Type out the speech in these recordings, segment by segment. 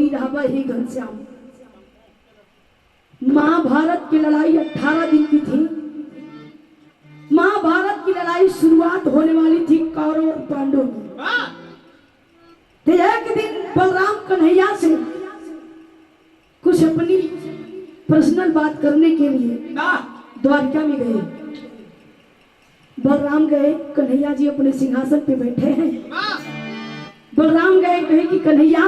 बनी रहा ही घनश्याम। महाभारत की लड़ाई 18 दिन की थी। महाभारत की लड़ाई शुरुआत होने वाली थी कौरव और पांडवों की। एक दिन बलराम कन्हैया से कुछ अपनी पर्सनल बात करने के लिए द्वारका में गए। बलराम गए, कन्हैया जी अपने सिंहासन पे बैठे हैं। बलराम गए, कहे कि कन्हैया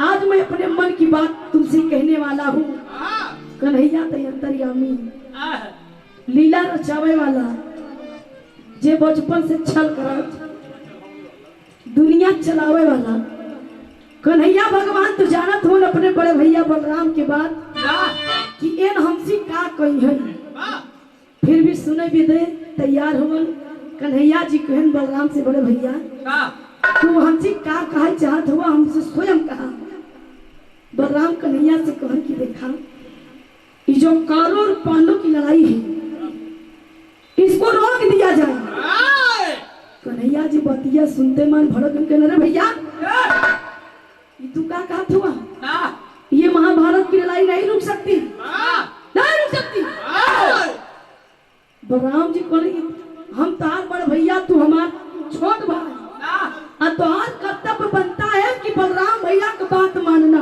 आज मैं अपने मन की बात तुमसे कहने वाला हूँ। कन्हैया तो अंतर्यामी, लीला रचावे वाला, जे बचपन से छल कर दुनिया चलावे वाला कन्हैया भगवान तो जानत हो अपने बड़े भैया बलराम के बाद कि एन हमसी का कही है, फिर भी सुने भी दे तैयार हो। कन्हैया जी कहन बलराम से, बड़े भैया तू हमसे का कहा चाहत हुआ, हमसे स्वयं कहा। बलराम कन्हैया से कह कि देखा ये जो कौरव और पांडव की लड़ाई है इसको रोक दिया जाए। कन्हैया जी बतिया सुनते मन भड़क के, अरे भैया ये तू का कहा हुआ, ये महाभारत की लड़ाई नहीं रुक सकती, नहीं रुक सकती। बलराम जी बोले हम तार बड़ भैया, तू हमार छोट भाई, तो आज कर्तव्य बनता है कि बलराम भैया की बात मानना।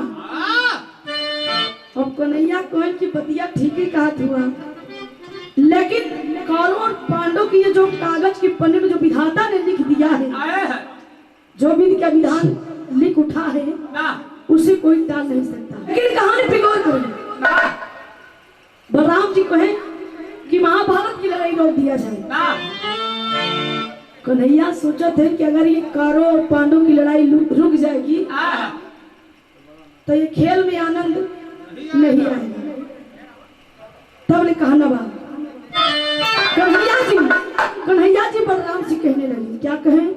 अब कन्हैया कहे कि बतिया ठीक ही कहा हुआ, लेकिन कौरव और पांडव की ये जो कागज के पन्ने में जो विधाता ने लिख दिया है, जो भी इनका विधान लिख उठा है उसे कोई टाल नहीं सकता। लेकिन कहानी पिघल गई। बलराम जी कहे कि महाभारत की लड़ाई रोक दिया जाए। कन्हैया सोचा थे कि अगर ये कौरव और पांडव की लड़ाई रुक जाएगी तो ये खेल में आनंद नहीं आएगा। तब ने कहा ना कन्हैया जी बलराम से कहने लगे, क्या कहें,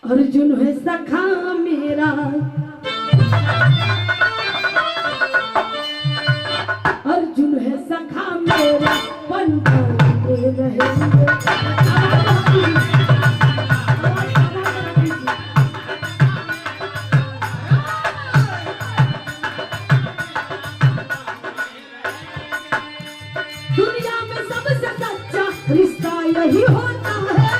अर्जुन है सखा मेरा, अर्जुन है सखा मेरा, बनते रहेंगे। दुनिया में सबसे सच्चा रिश्ता यही होता है।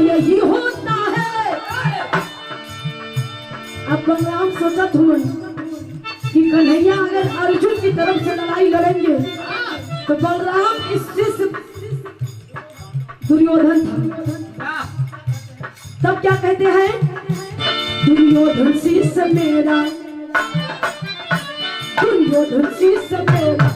यही होता है। अब बलराम सोचा था कि कन्हैया अगर अर्जुन की तरफ से लड़ाई लड़ेंगे तो बलराम की शिष्य दुर्योधन था। तब क्या कहते हैं, दुर्योधन शिष्य मेरा, दुर्योधन शिष्य मेरा,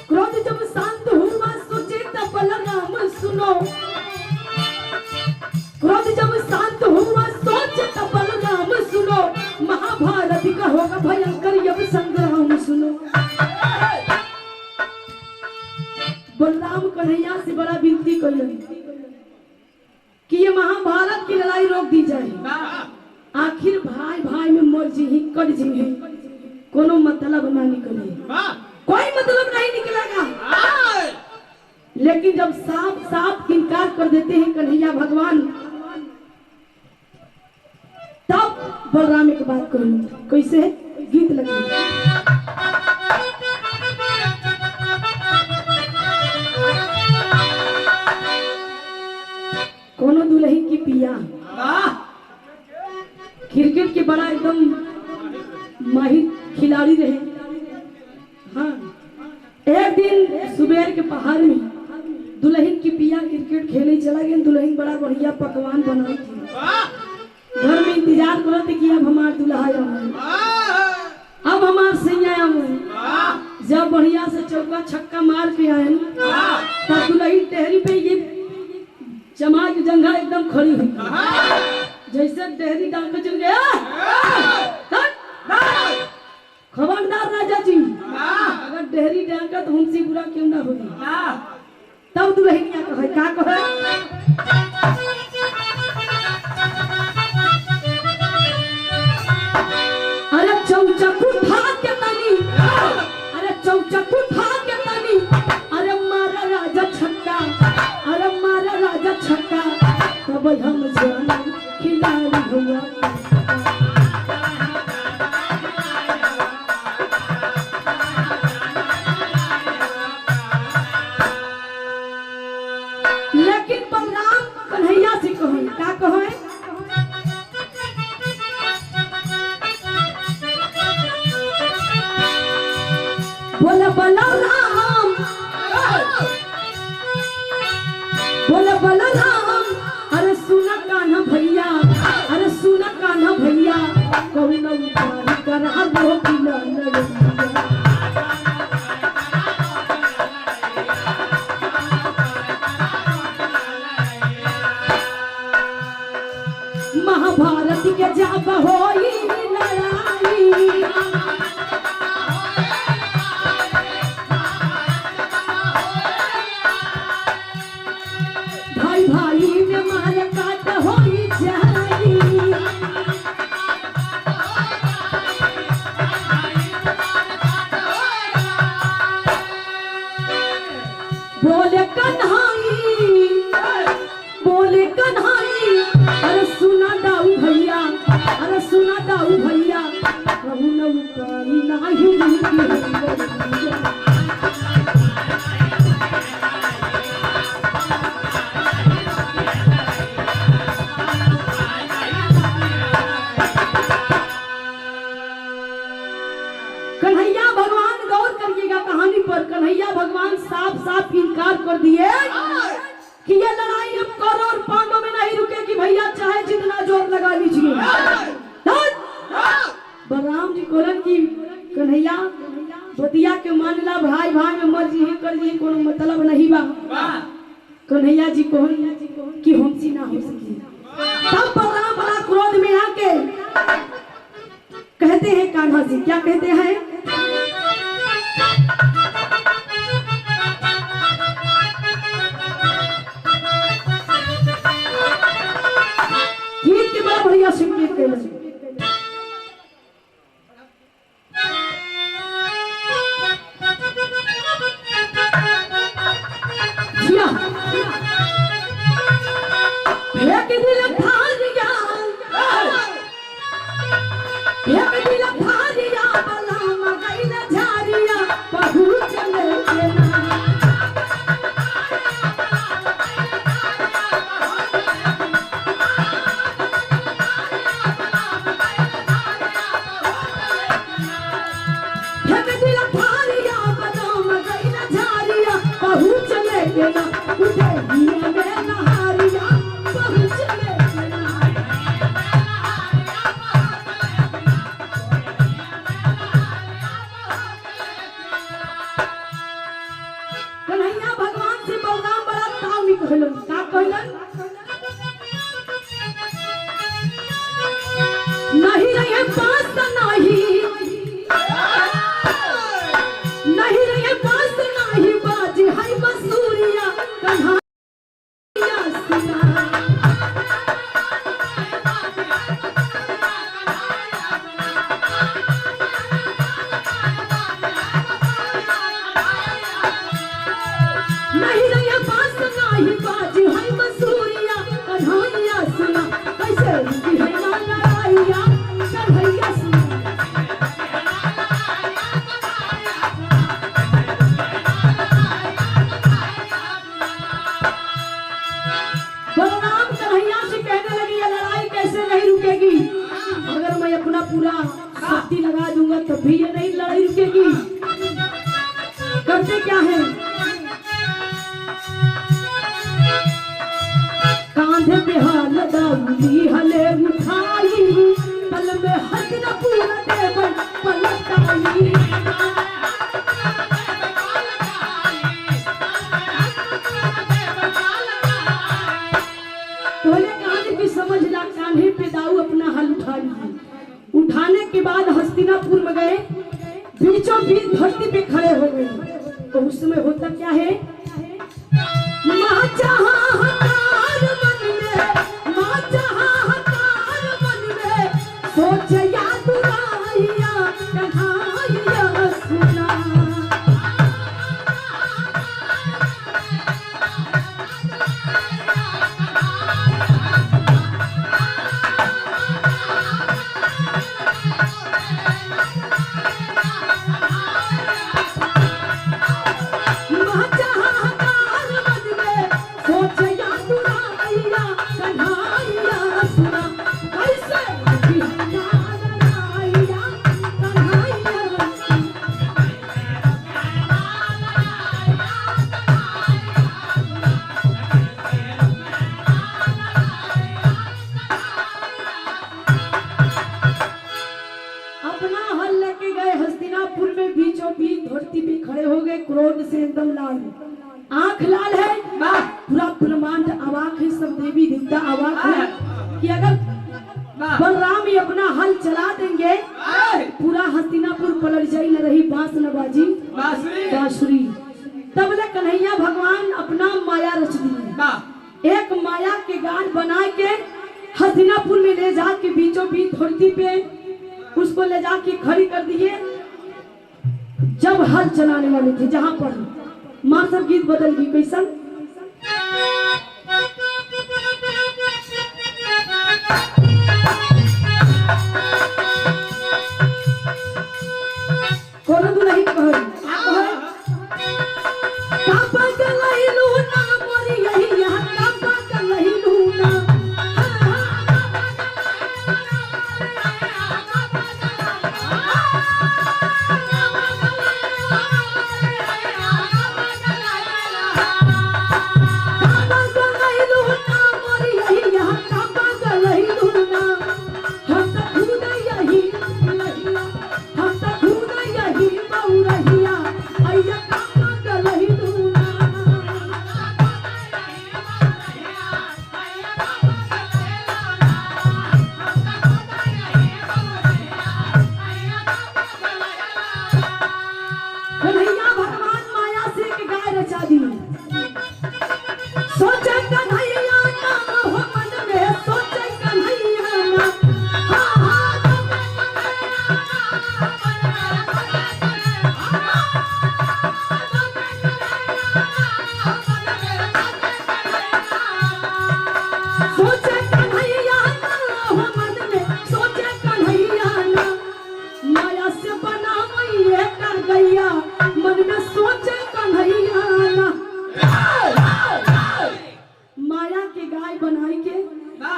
क्रोध जब शांत हुआ सोचे तब बलराम सुनो, क्रोध जब शांत हुआ सोचे तब बलराम सुनो, महाभारत का होगा भयंकर यब संग्राम सुनो। बलराम कन्हैया से बड़ा विनती कर कि ये महाभारत की लड़ाई रोक दी जाए। आखिर भाई भाई में मर जी ही कट जी है, कोनो मतलब ना निकले, कोई मतलब नहीं निकलेगा। लेकिन जब साफ साफ इनकार कर देते हैं कन्हैया भगवान, तब बलराम एक बात करूं, कैसे गीत लगे, पिया क्रिकेट के बड़ा एकदम माहिर खिलाड़ी रहे। हाँ, एक दिन सुबह के पहाड़ में दुल्हन की पिया क्रिकेट खेले चला गया। दुल्हन बड़ा बढ़िया पकवान बनाई थी, घर में इंतजार करते कि अब हमार दुल्हा अब हमार सैया आए। जब बढ़िया से चौका छक्का मार के आए तब दुल्हन टहरी पे ये जमा की जंघा एकदम खड़ी हुई, जैसे टहरी डाल के चल गया। खबरदार राजा जी, अगर डेहरी डाल का तो हमसे बुरा क्यों ना होगी। तब दुल्हनिया कहे का कहे, अरे चौचक उठा के तनी, अरे चौचक उठा के तनी, अरे मारा राजा छक्का, अरे मारा राजा छक्का, तब हम जाना खिलाड़ी हुआ। लेकिन बलराम कन्हैया से कहे का कहे, बोले बलराम, बोले बलराम, अरे सुना कान्हा भैया, अरे सुना कान्हा भैया, कहूँ ना उपाय कर हम महाभारत के जब होई लड़ाई, भाई भाई में मार काट होई जाई। बोले कन्हाई, बोले कन्हाई, अरे सुना दाऊ भैया, अरे सुना दाऊ भैया, कहूँ न उतारी नाही कन्हैया भगवान गौर करिएगा कहानी पर। कन्हैया भगवान साफ साफ इनकार कर दिए कि ये लड़ाई अब कौरव और पांडव में नहीं रुकेगी भैया, चाहे जितना जोर लगा लीजिए। बलराम जी कोलन की कन्हैया बतिया के मानला, भाई भाई में मर जी कर जी कोनो मतलब नहीं बा। कन्हैया जी को कि हमसी ना हो सकी। तब बलराम बड़ा क्रोध में आके कहते हैं कान्हा जी, क्या कहते हैं, गीत के बड़ा बढ़िया संगीत के कन्हैया भगवान से बलराम बड़ा ताव कहलन, का कहलन, नहीं रहे पास नहीं, नहीं रहे पास नहीं, बाज है बसूरिया कन्हैया सुना। नहीं रहे पास नहीं, बाज है बसूरिया कन्हैया सुना। कैसे है ना लड़ाइया कन्हैया ली हले उठाई पल में हस्तिनापुर देवन पलटाई। बोले कहानी की समझ ला, कान्हे पे दाऊ अपना हल उठा लिए। उठाने के बाद हस्तिनापुर में गए, बीचों बीच धरती पे खड़े हो गए। तो उस समय होता क्या है, माँ जहाँ हकार मन में, माँ जहाँ हकार मन में, सोच याद आइया कन्हैया सुना। क्रोध से एकदम लाल, आंख लाल है, पूरा ब्रह्मांड अवाक है, सब देवी देवता अवाक है कि अगर बलराम ही अपना हल चला देंगे पूरा हस्तिनापुर पलट जाई, न रही बांस न बाजी बांसुरी। तब ले कन्हैया भगवान अपना माया रच दिए, एक माया के गांठ बना के हस्तिनापुर में ले जाके बीचों बीच धरती पे उसको ले जाके खड़ी कर दिए। जब हल चलाने वाले थे जहां पर मां सब गीत बदल गई, कैसन कोनो दुल्ही कहल कापा गलैलू ना मोरी यही यहाँ कापा गलैलू ना।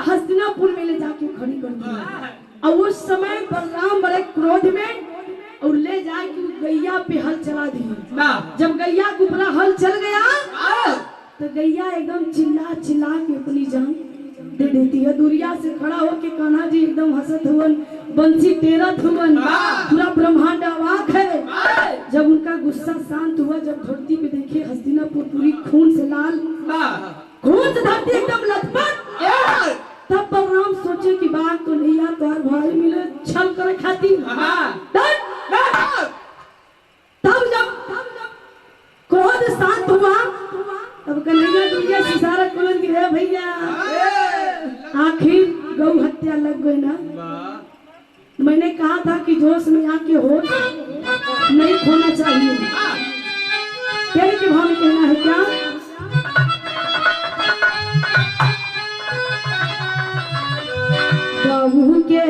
हस्तिनापुर में ले जाके खड़ी कर दिया। और उस समय बलराम बड़े क्रोध में और ले जाके गैया पे हल चला दिए। जब गैया के ऊपर हल चल गया तो गैया एकदम चिल्ला चिल्ला के अपनी जान दे देती है। दूरिया से खड़ा होके कान्हा जी एकदम हंसत हुवन, बंसी टेरत हुवन, पूरा ब्रह्मांड अवाक है। जब उनका गुस्सा शांत हुआ, जब धरती पे देखे हस्तिनापुर पूरी खून से लाल, खून से धरती एकदम लथपथ, तब बलराम सोचे कि बात तो नहीं यार, तोहर भाई मिले छल करे खाती। तब जब क्रोध शांत हुआ तब कन्हैया दुनिया से सारा कुलन की है भैया, आखिर गौ हत्या लग गई ना। मैंने कहा था कि जोश में आके होश नहीं खोना चाहिए। तेरे के भाव में कहना है क्या, गऊ के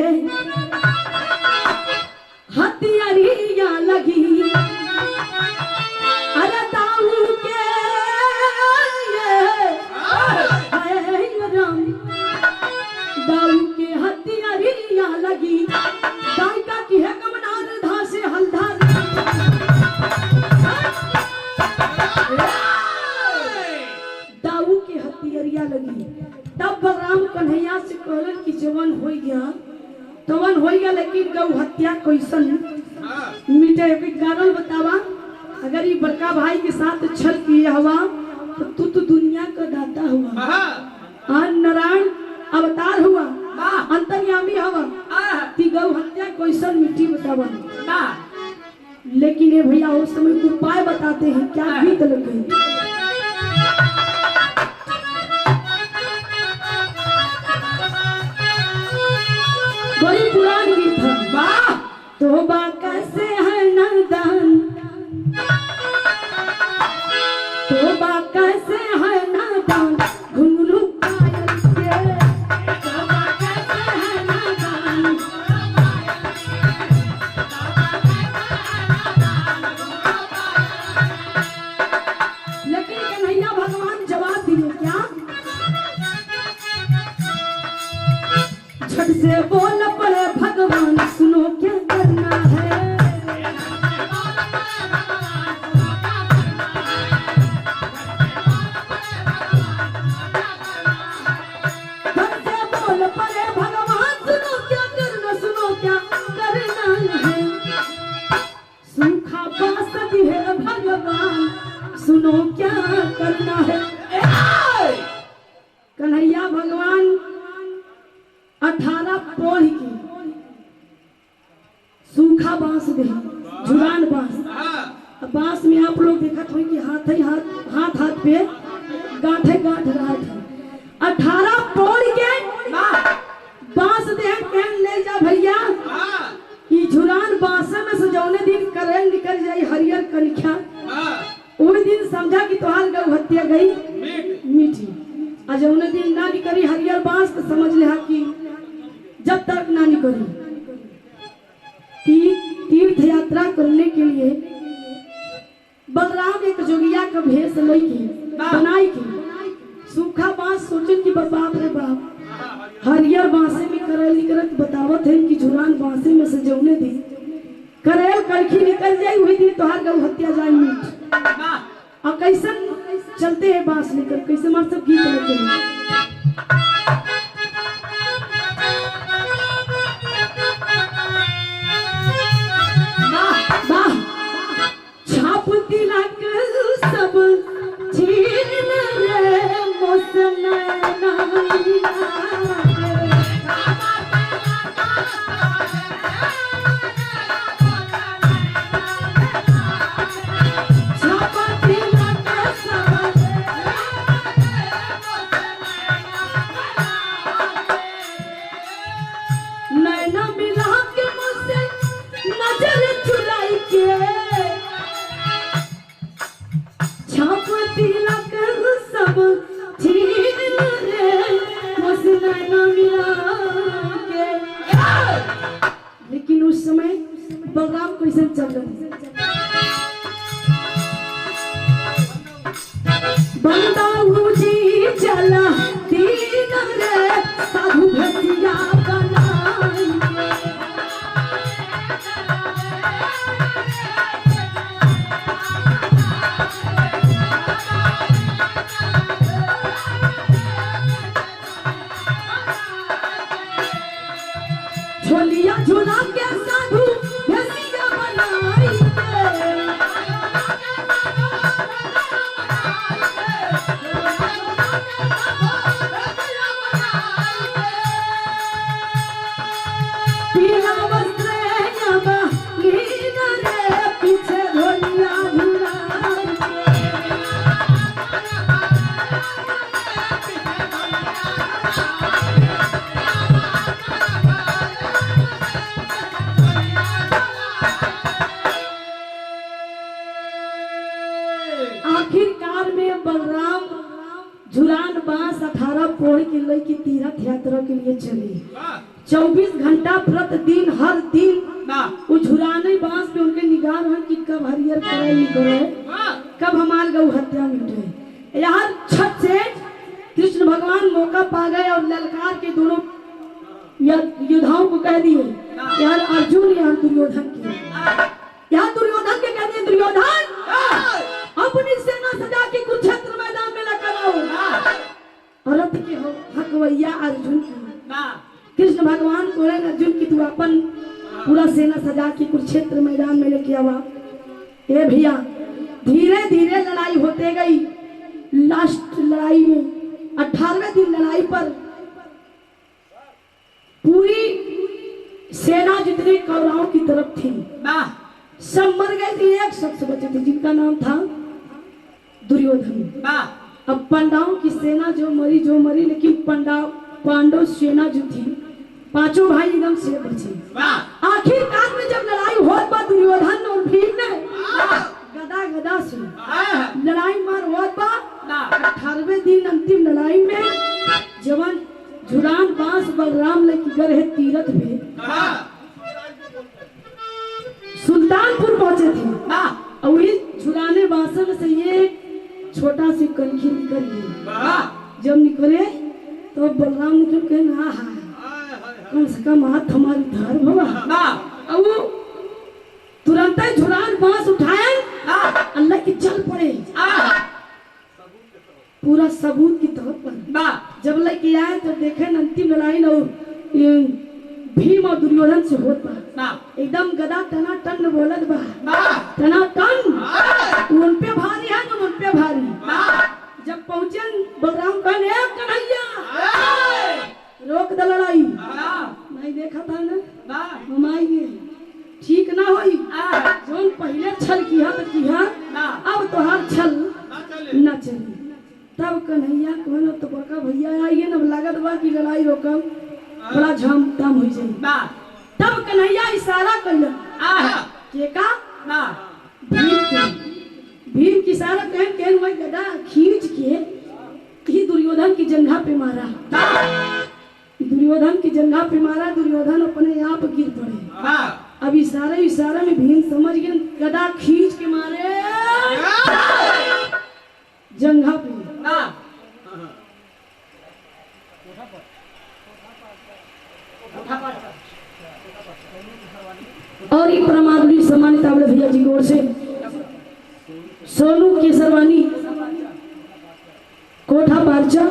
हथियारिया लगी, अरे दाऊ के राम, दाऊ के हथियारिया लगी, दायका की है कमनार धा से हलधार। दाऊ के हथियारिया लगी, तब बलराम कन्हैया से कहलन कि जवन हो गया तवन हो गया, लेकिन गौ हत्या कैसन मिटे के कारण बतावा। अगर ये बड़का भाई के साथ छल किया हुआ तो तू तो दुनिया का दाता हुआ, नारायण अवतार हुआ, अंतर्यामी हुआ, ती गौ हत्या कैसन मिट्टी बतावा। लेकिन ये भैया उस समय उपाय बताते हैं, क्या गीत लगे। बड़ी पुरानी गीत है। तोबा कैसे है नादान, तोबा कैसे है नादान, घुंघरू पायल के, तोबा कैसे है नादान, लेकिन कन्हैया भगवान जवाब दिए क्या, झट से बोल पड़े भगवान सुनो क्या करना है, झट से बोल पड़े भगवान सुनो क्या करना, सुनो क्या करना है, सूखा बांस दिए भगवान सुनो क्या करना है। कन्हैया भगवान 18 पोढ़ की सूखा बांस दे, झुलान बांस। बांस में आप लोग देखत हो कि हाथ ही हाथ पे गांठे गांठ रहा था। 18 पोढ़ के बांस दे कहन ले जा भैया, ये झुलान बांस में से जौने दिन करेल निकल जाई हरियर कनखा, उस दिन समझा कि तोहार गौ हत्या गई मीठी। और जौने दिन ना निकली हरियर बांस तो समझ ले कि जब तक ना निकली। तीर्थ यात्रा करने के लिए बलराम एक जोगिया का भेष लई बनाई की, सूखा बांस सोचन कि बाप रे बाप हरियर बांसे में करेल निकलत, बतावत है कि झुलान बांसे में से जौने दिन करेल कलखी निकल जाई वही दिन तोहार गौ हत्या जाए मीठ। और कैसन चलते हैं बांस लेकर, कैसे मार सब गीत लेते हैं। छाप तिलक सब छीन रे मौसम नैना मिला के मुझसे नजर चुराई के, छाप तिलक सब छीन रे मुझसे नैना मिला के। लेकिन उस समय बलराम कैसे चल रहे, बंदा जी चला दीन रे साधु भसिया बनाई, झोलिया झुला के साधु भसिया बनाई, पीला वस्त्र नवा लीन रे पीछे झोलिया झुलाई, आखिरकार में बलराम झुलान बांस 18 पोढ़ के लई की तीर्थ यात्रा के लिए चले। 24 घंटा प्रतिदिन हर दिन वो झुलाने बांस पे उनके निगाह है कि कब हरियर करेल निकले, कब हमार गौ हत्या मिटे। यार छत से कृष्ण भगवान मौका पा गए और ललकार के दोनों योद्धाओं को कह दिए, यार अर्जुन यार दुर्योधन के, यार दुर्योधन के कह दिए, दुर्योधन अपनी सेना सजा के कुरुक्षेत्र मैदान में लेकर आओ, रथ के हो हक भगवैया अर्जुन की। कृष्ण भगवान को अर्जुन की तू अपन पूरा सेना सजा के कुरुक्षेत्र मैदान में लेके आवा। ए भैया धीरे धीरे लड़ाई होते गई। लास्ट लड़ाई में 18वें दिन लड़ाई पर पूरी सेना जितनी कौरवों की तरफ थी सब मर गए थे। एक शख्स बचे थे जिनका नाम था दुर्योधन। अब पांडवों की सेना जो मरी लेकिन पांडव सेना जो थी पांचों भाई एकदम से बचे। आखिरकार में जब लड़ाई होत बा दुर्योधन और भीम ने गदा से लड़ाई मार होत बा। 18वें दिन अंतिम लड़ाई में जवन झुरान बांस बलराम लेके गए है तीरथ पे सुल्तानपुर पहुंचे थे। और इस झुराने बांसन से ये छोटा सी कनखी निकल गई। जब निकले तो बलराम निकल के ना कम से कम हाथ हमारी धर बाबा। अब वो तुरंत ही झुरान बांस उठाए अल्लाह की चल पड़े पूरा सबूत की तौर पर। जब लेके आए तो देखे अंतिम लड़ाई न भीम और दुर्योधन से होत बा। एकदम गदा तना टन बोलत बा तना टन उन पे भारी है तो उन पे भारी। जब पहुंचे बलराम कहने कन्हैया रोक द लड़ाई। नहीं देखा था ना हम आएंगे ठीक ना होई। जोन पहले छल किया तो किया अब तो हर छल न चली। तब कन्हैया कहना तो बड़का भैया आइए ना लागत बा की लड़ाई रोकम बड़ा झाम ताम हो जाए। तब कन्हैया इशारा कइला के का भीम की इशारा कहन वही गदा खींच के ही दुर्योधन की जंघा पे मारा। दुर्योधन की जंघा पे मारा। दुर्योधन अपने आप गिर पड़े। अब इशारे में भीम समझ गए गदा खींच के मारे जंघा पे। और एक परमाधुरी सम्मानित आवड़े भैया जी की ओर से सोनू केसरवानी कोठा पारचा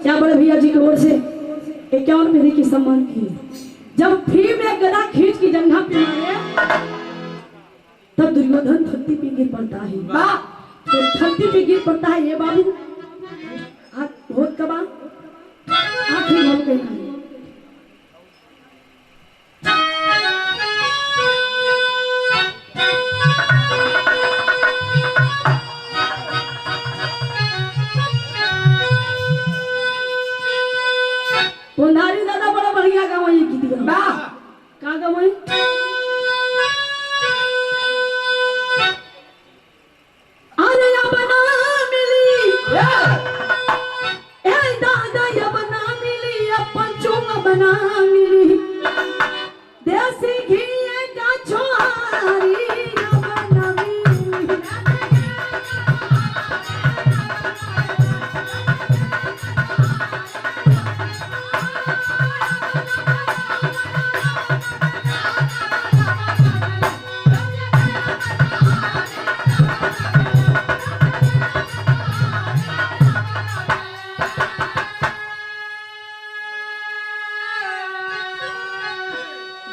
क्या बड़े भैया जी की ओर से 51 रुपये की सम्मान किए। जब भीम ने गदा खींच की जंघा पे मारे तब दुर्योधन धरती पे गिर पड़ता है। तो धरती पे गिर पड़ता है। ये बाबू बहुत कबा आखिरी हम कहना नारी दादा बड़ा बढ़िया गाँव ये गीत गा का गाँव अरे अब ना मिली ए दादा अब ना मिली अपन चुंग बना मिली देसी घी का छोरी अब ना मिली।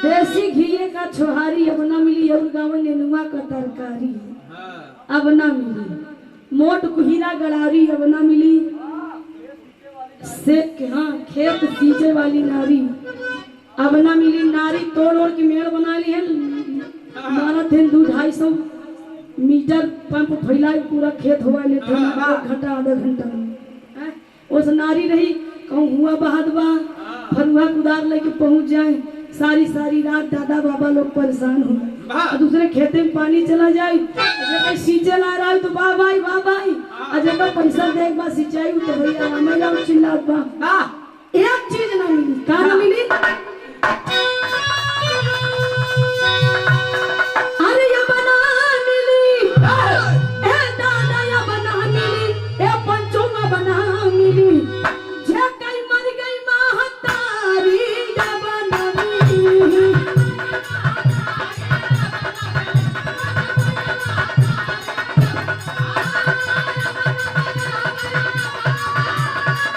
देसी घी का छोहारी अब ना मिली। और गाँव नेनुआ का तरकारी अब ना मिली। मोट कुहीरा गड़ारी अब ना मिली। से हाँ खेत सींचे वाली नारी अब ना मिली। नारी तोड़ के मेड़ बना ली है। मारा थे 200-250 मीटर पंप फैला पूरा खेत हुआ लेते 1 घंटा आधा घंटा में। उस नारी रही कहूँ हुआ बहादबा फरुआ कुदार लेके पहुंच जाए। सारी रात दादा बाबा लोग परेशान हो। दूसरे खेते में पानी चला जाए जब सींचे ला रहा है तो वाह भाई जब पैसा देख बा सिंचाई तो भैया चिल्लात बा। एक चीज ना मिली।